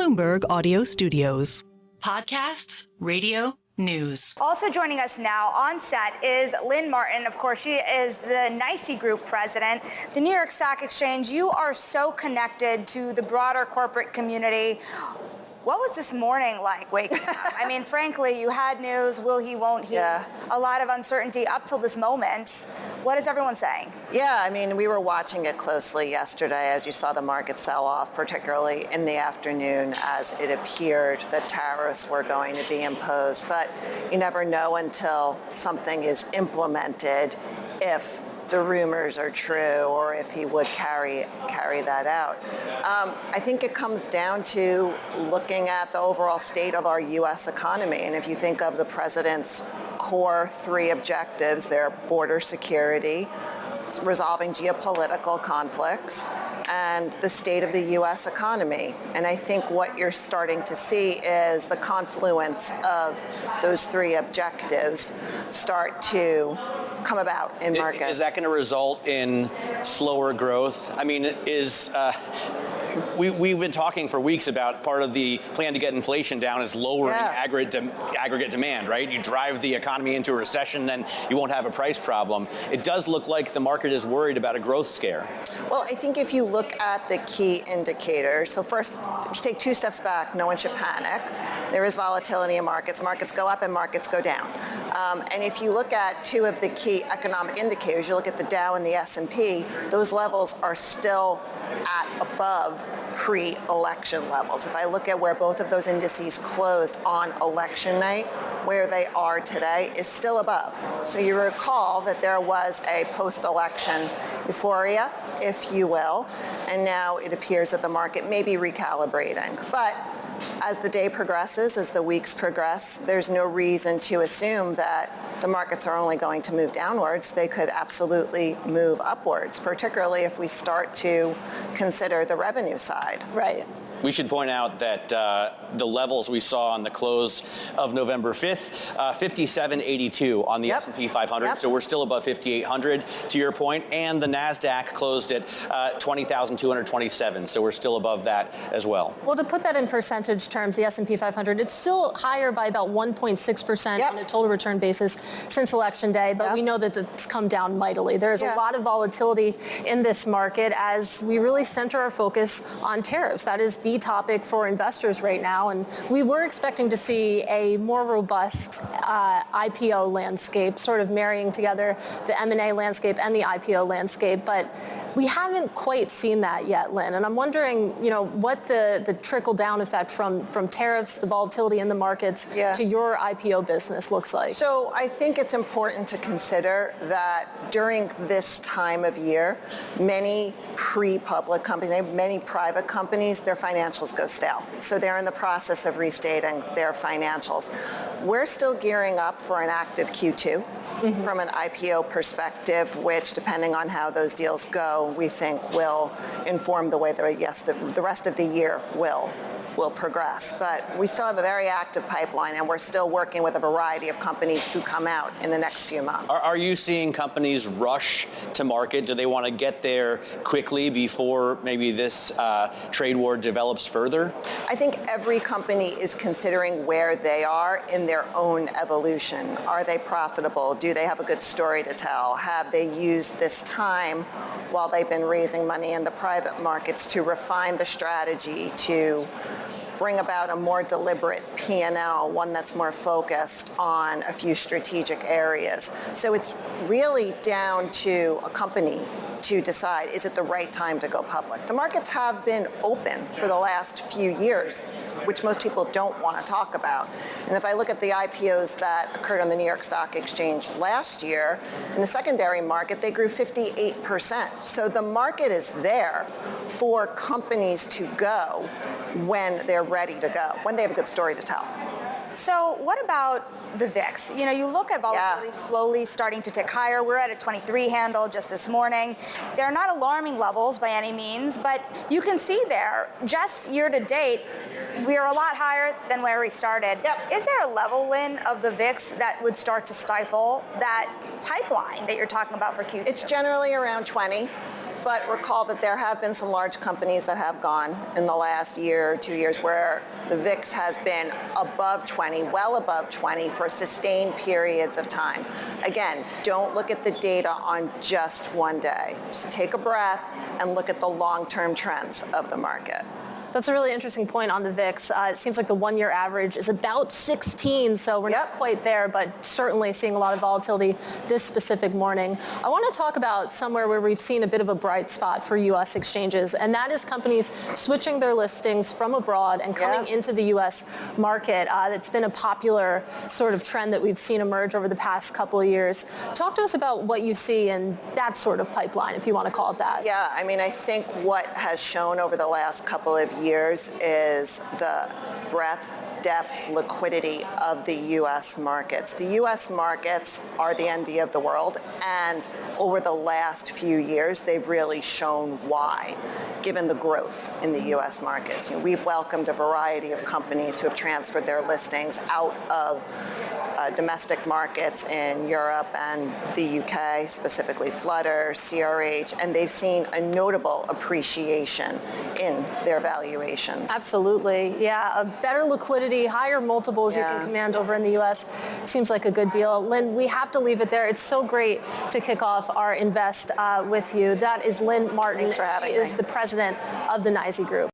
Bloomberg Audio Studios. Podcasts, radio, news. Also joining us now on set is Lynn Martin. Of course, she is the NYSE Group President. The New York Stock Exchange, you are so connected to the broader corporate community. What was this morning like waking up? I mean, frankly, you had news, will he, won't he? Yeah. A lot of uncertainty up till this moment. What is everyone saying? Yeah, I mean, we were watching it closely yesterday as you saw the market sell off, particularly in the afternoon as it appeared that tariffs were going to be imposed. But you never know until something is implemented if the rumors are true or if he would carry that out. I think it comes down to looking at the overall state of our U.S. economy. And if you think of the president's core three objectives, they're border security, resolving geopolitical conflicts, and the state of the U.S. economy. And I think what you're starting to see is the confluence of those three objectives start to come about in markets. Is that going to result in slower growth? I mean, we've been talking for weeks about part of the plan to get inflation down is lowering aggregate demand, right? You drive the economy into a recession, then you won't have a price problem. It does look like the market is worried about a growth scare. Well, I think if you look at the key indicators, so first, if you take two steps back, no one should panic. There is volatility in markets. Markets go up and markets go down. And if you look at two of the key economic indicators, you look at the Dow and the S&P, those levels are still at above pre-election levels. If I look at where both of those indices closed on election night, where they are today is still above. So you recall that there was a post-election euphoria, if you will, and now it appears that the market may be recalibrating. But as the day progresses, as the weeks progress, there's no reason to assume that the markets are only going to move downwards. They could absolutely move upwards, particularly if we start to consider the revenue side. Right. We should point out that the levels we saw on the close of November 5th, 5782 on the S&P 500. Yep. So we're still above 5,800 to your point. And the NASDAQ closed at 20,227. So we're still above that as well. Well, to put that in percentage terms, the S&P 500, it's still higher by about 1.6% on a total return basis since Election Day. But we know that it's come down mightily. There's a lot of volatility in this market as we really center our focus on tariffs. That is the topic for investors right now, and we were expecting to see a more robust IPO landscape, sort of marrying together the M&A landscape and the IPO landscape, but we haven't quite seen that yet, Lynn. And I'm wondering, what the trickle-down effect from tariffs, the volatility in the markets to your IPO business looks like. So I think it's important to consider that during this time of year, many pre-public companies, many private companies, their financials go stale. So they're in the process of restating their financials. We're still gearing up for an active Q2. From an IPO perspective, which, depending on how those deals go, we think will inform the way the rest of the year will progress. But we still have a very active pipeline, and we're still working with a variety of companies to come out in the next few months. Are you seeing companies rush to market? Do they want to get there quickly before maybe this trade war develops further? I think every company is considering where they are in their own evolution. Are they profitable? Do they have a good story to tell? Have they used this time while they've been raising money in the private markets to refine the strategy, to bring about a more deliberate P&L, one that's more focused on a few strategic areas? So it's really down to a company to decide, is it the right time to go public? The markets have been open for the last few years, which most people don't want to talk about. And if I look at the IPOs that occurred on the New York Stock Exchange last year, in the secondary market, they grew 58%. So the market is there for companies to go when they're ready to go, when they have a good story to tell. So what about the VIX? You look at volatility slowly starting to tick higher. We're at a 23 handle just this morning. They're not alarming levels by any means, but you can see there, just year to date, we are a lot higher than where we started. Is there a level, Lynn, of the VIX that would start to stifle that pipeline that you're talking about for Q2? It's generally around 20 But recall that there have been some large companies that have gone in the last year or 2 years where the VIX has been above 20, well above 20 for sustained periods of time. Again, don't look at the data on just one day. Just take a breath and look at the long-term trends of the market. That's a really interesting point on the VIX. It seems like the one-year average is about 16, so we're not quite there, but certainly seeing a lot of volatility this specific morning. I want to talk about somewhere where we've seen a bit of a bright spot for U.S. exchanges, and that is companies switching their listings from abroad and coming into the U.S. market. It's been a popular sort of trend that we've seen emerge over the past couple of years. Talk to us about what you see in that sort of pipeline, if you want to call it that. Yeah, I mean, I think what has shown over the last couple of years is the breadth, depth, liquidity of the U.S. markets. The U.S. markets are the envy of the world, and over the last few years, they've really shown why, given the growth in the U.S. markets. We've welcomed a variety of companies who have transferred their listings out of domestic markets in Europe and the U.K., specifically Flutter, CRH, and they've seen a notable appreciation in their valuations. Absolutely, yeah. A better liquidity, higher multiples you can command over in the U.S. seems like a good deal. Lynn, we have to leave it there. It's so great to kick off our Invest with you. That is Lynn Martin. Thanks for having me. She is the president of the NYSE Group.